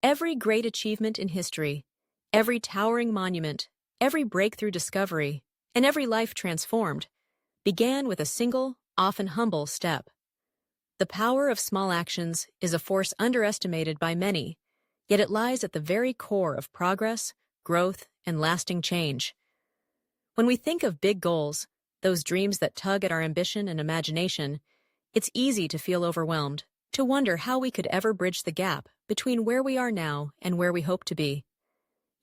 Every great achievement in history, every towering monument, every breakthrough discovery, and every life transformed began with a single, often humble step. The power of small actions is a force underestimated by many, yet it lies at the very core of progress, growth, and lasting change. When we think of big goals, those dreams that tug at our ambition and imagination, it's easy to feel overwhelmed, to wonder how we could ever bridge the gap between where we are now and where we hope to be.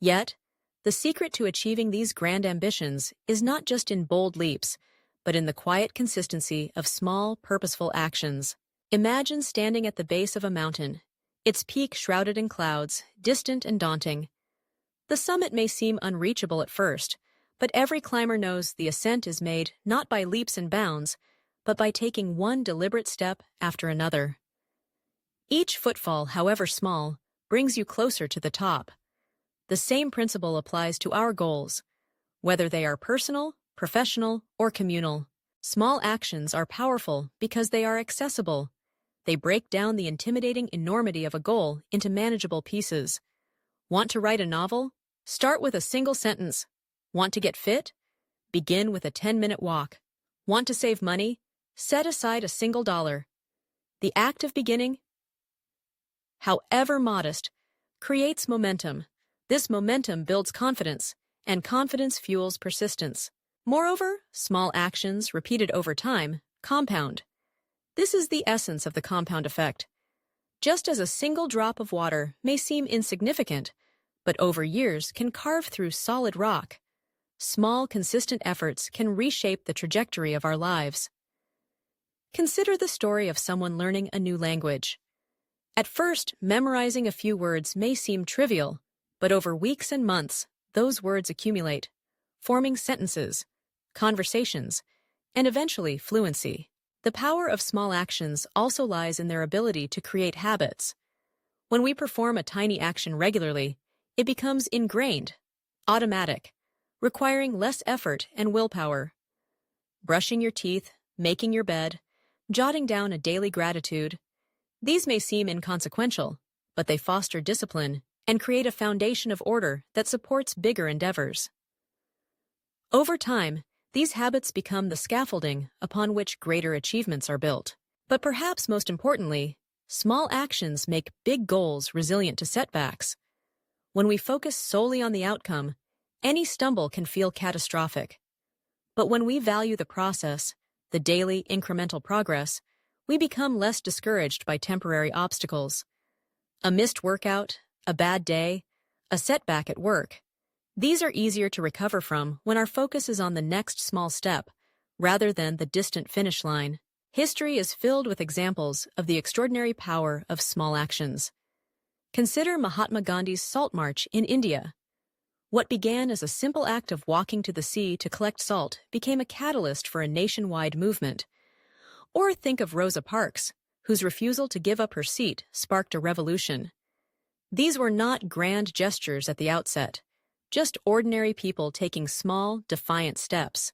Yet, the secret to achieving these grand ambitions is not just in bold leaps, but in the quiet consistency of small, purposeful actions. Imagine standing at the base of a mountain, its peak shrouded in clouds, distant and daunting. The summit may seem unreachable at first, but every climber knows the ascent is made not by leaps and bounds, but by taking one deliberate step after another. Each footfall, however small, brings you closer to the top. The same principle applies to our goals. Whether they are personal, professional, or communal, small actions are powerful because they are accessible. They break down the intimidating enormity of a goal into manageable pieces. Want to write a novel? Start with a single sentence. Want to get fit? Begin with a 10-minute walk. Want to save money? Set aside a single dollar. The act of beginning, however modest, creates momentum. This momentum builds confidence, and confidence fuels persistence. Moreover, small actions repeated over time compound. This is the essence of the compound effect. Just as a single drop of water may seem insignificant, but over years can carve through solid rock, small, consistent efforts can reshape the trajectory of our lives. Consider the story of someone learning a new language. At first, memorizing a few words may seem trivial, but over weeks and months, those words accumulate, forming sentences, conversations, and eventually fluency. The power of small actions also lies in their ability to create habits. When we perform a tiny action regularly, it becomes ingrained, automatic, requiring less effort and willpower. Brushing your teeth, making your bed, jotting down a daily gratitude. These may seem inconsequential, but they foster discipline and create a foundation of order that supports bigger endeavors. Over time, these habits become the scaffolding upon which greater achievements are built. But perhaps most importantly, small actions make big goals resilient to setbacks. When we focus solely on the outcome, any stumble can feel catastrophic. But when we value the process, the daily incremental progress, we become less discouraged by temporary obstacles. A missed workout, a bad day, a setback at work. These are easier to recover from when our focus is on the next small step, rather than the distant finish line. History is filled with examples of the extraordinary power of small actions. Consider Mahatma Gandhi's Salt March in India. What began as a simple act of walking to the sea to collect salt became a catalyst for a nationwide movement. Or think of Rosa Parks, whose refusal to give up her seat sparked a revolution. These were not grand gestures at the outset, just ordinary people taking small, defiant steps.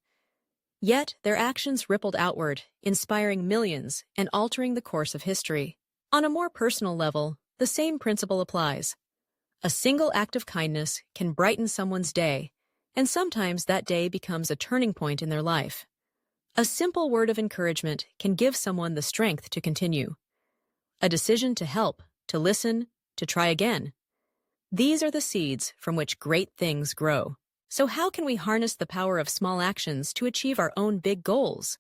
Yet their actions rippled outward, inspiring millions and altering the course of history. On a more personal level, the same principle applies. A single act of kindness can brighten someone's day, and sometimes that day becomes a turning point in their life. A simple word of encouragement can give someone the strength to continue. A decision to help, to listen, to try again. These are the seeds from which great things grow. So how can we harness the power of small actions to achieve our own big goals?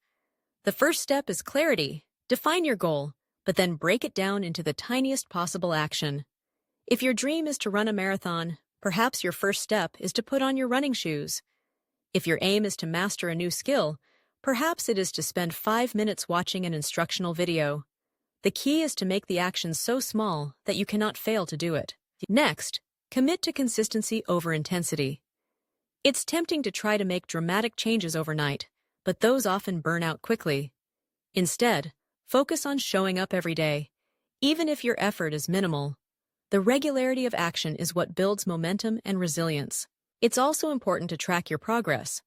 The first step is clarity. Define your goal, but then break it down into the tiniest possible action. If your dream is to run a marathon, perhaps your first step is to put on your running shoes. If your aim is to master a new skill, perhaps it is to spend 5 minutes watching an instructional video. The key is to make the action so small that you cannot fail to do it. Next, commit to consistency over intensity. It's tempting to try to make dramatic changes overnight, but those often burn out quickly. Instead, focus on showing up every day, even if your effort is minimal. The regularity of action is what builds momentum and resilience. It's also important to track your progress.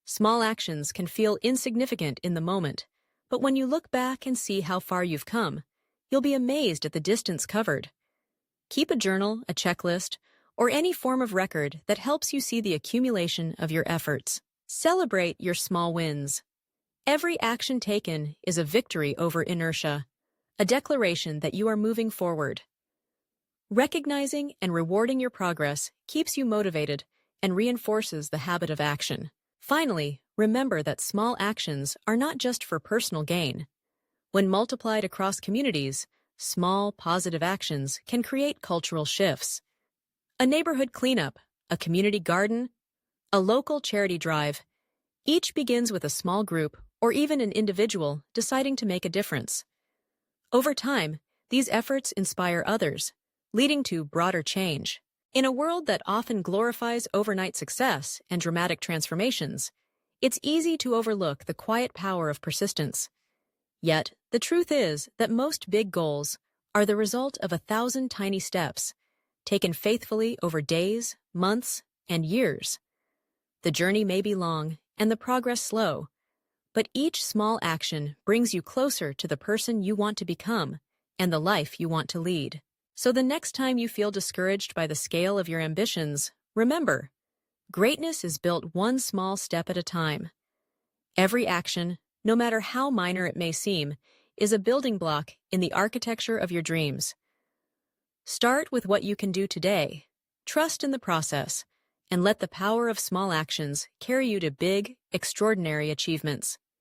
Small actions can feel insignificant in the moment, but when you look back and see how far you've come, you'll be amazed at the distance covered. Keep a journal, a checklist, or any form of record that helps you see the accumulation of your efforts. Celebrate your small wins. Every action taken is a victory over inertia, a declaration that you are moving forward. Recognizing and rewarding your progress keeps you motivated and reinforces the habit of action. Finally, remember that small actions are not just for personal gain. When multiplied across communities, small, positive actions can create cultural shifts. A neighborhood cleanup, a community garden, a local charity drive, each begins with a small group or even an individual deciding to make a difference. Over time, these efforts inspire others, leading to broader change. In a world that often glorifies overnight success and dramatic transformations, it's easy to overlook the quiet power of persistence. Yet, the truth is that most big goals are the result of 1,000 tiny steps, taken faithfully over days, months, and years. The journey may be long and the progress slow, but each small action brings you closer to the person you want to become and the life you want to lead. So the next time you feel discouraged by the scale of your ambitions, remember, greatness is built one small step at a time. Every action, no matter how minor it may seem, is a building block in the architecture of your dreams. Start with what you can do today, trust in the process, and let the power of small actions carry you to big, extraordinary achievements.